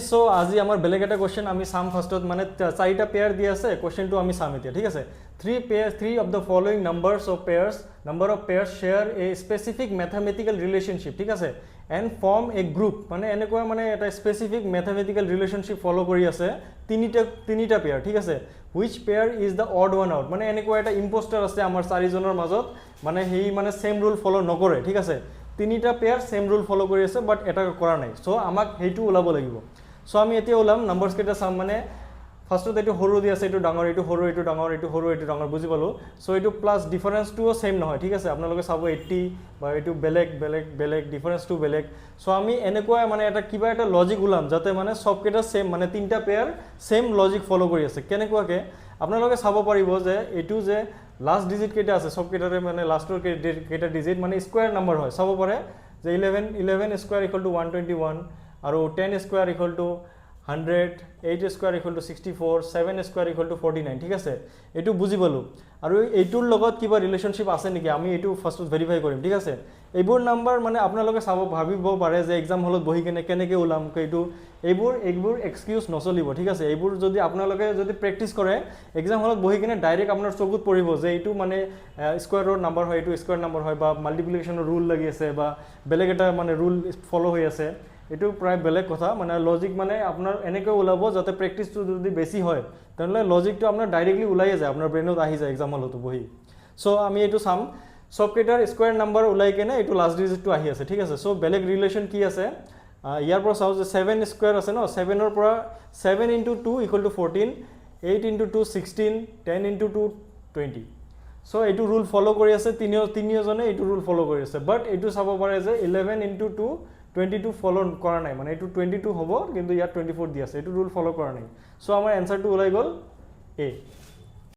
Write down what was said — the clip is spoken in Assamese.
সো আজি আমাৰ বেলেগ এটা কোৱেশ্চন আমি চাম ফাৰ্ষ্টত মানে চাৰিটা পেয়াৰ দি আছে কোৱেশ্চনটো আমি চাম এতিয়া ঠিক আছে three of the following number of pairs share a specific mathematical relationship ঠিক আছে and form a group মানে এনেকুৱা মানে এটা স্পেসিফিক mathematical relationship ফলো কৰি আছে তিনিটা পেয়াৰ ঠিক আছে which pair is the odd one out মানে এনেকুৱা এটা ইম্পোস্টাৰ আছে আমাৰ চাৰিজনৰ মাজত মানে হেই মানে সেম ৰুল ফলো নকৰে ঠিক আছে তিনিটা পেয়াৰ সেম ৰুল ফলো কৰি আছে বাট এটা কৰা নাই সো আমাক হেইটো ওলাব লাগিব সো আমি এতিয়া ওলাম নাম্বাৰস কেইটা চাম মানে ফাৰ্ষ্টত এইটো হৰু দি আছে এইটো ডাঙৰ এইটো হৰু এইটো ডাঙৰ এইটো হৰু এইটো ডাঙৰ বুজি পালো সো এইটো প্লাস ডিফাৰেন্সটোও সেম নহয় ঠিক আছে আপোনালোকে চাব 80 বা এইটো বেলেগ ডিফাৰেন্সটো বেলেগ সো আমি এনেকুৱা মানে এটা কিবা এটা লজিক ওলাম যাতে মানে সব কেইটা সেম মানে তিনটা পেয়াৰ সেম লজিক ফলো কৰি আছে কেনেকুৱাকে আপোনালোকে চাব পাৰিব যে এইটো যে লাস্ট ডিজিট কেইটা আছে সব কেইটাৰে মানে লাস্টৰ কেইটা ডিজিট মানে স্কয়াৰ নাম্বাৰ হয় চাব পাৰে যে 11 স্কয়াৰ = 121 আৰু 10 স্কয়াৰ = 100 8 স্কয়াৰ = 64 7 স্কয়াৰ = 49 ঠিক আছে এটো বুজি পালো আৰু এইটোৰ লগত কিবা ৰিলেশনশিপ আছে নেকি আমি এটো ফাৰ্স্টত ভেৰিফাই কৰিম ঠিক আছে এইবোৰ নাম্বাৰ মানে আপোনালোকে চাব ভাবিব পাৰে যে এক্সাম হলত বহি কেনেকে ওলাম এইটো এইবোৰ এক্সকিউজ নচলিব ঠিক আছে এইবোৰ যদি আপোনালোকে যদি প্ৰেক্টিস কৰে এক্সাম হলত বহি ডাইৰেক্ট আপোনাৰ চকুত পৰিব যে এইটো মানে স্কয়াৰৰ নাম্বাৰ হয় এইটো স্কয়াৰ নাম্বাৰ হয় বা মাল্টিপ্লিকেশনৰ ৰুল লাগি আছে বা বেলেগ এটা মানে ৰুল ফলো হৈ আছে এটো প্ৰায় বেলেগ কথা মানে লজিক মানে আপোনাৰ এনেকৈ ওলাব যাতে প্ৰেক্টিসটো যদি বেছি হয় তেনলে লজিকটো আপোনাৰ ডাইৰেক্টলি ওলাই যায় আপোনাৰ ব্ৰেইনত আহি যায় এক্সাম হলতো বহি সো আমি এটো চাম সব কেটাৰ স্কয়াৰ নাম্বাৰ ওলাই কেনে এটো লাস্ট ডিজিটটো আহি আছে ঠিক আছে সো বেলেগ ৰিলেশন কি আছে ইয়াৰ পৰা চাও যে 7 স্কয়াৰ আছে ন 7 ৰ পৰা 7 * 2 = 14 8 * 2 16 10 * 2 20 সো এটো ৰুল ফলো কৰি আছে তিনিজনে এটো ৰুল ফলো কৰি আছে বাট এটো চাব পাৰে যে 11 * 2 22 ফলো কৰা নাই মানে এটো 22 হ'ব কিন্তু ইয়াত 24 দি আছে এটো ৰুল ফলো কৰা নাই সো আমাৰ আনসাৰটো ওলাই গল এ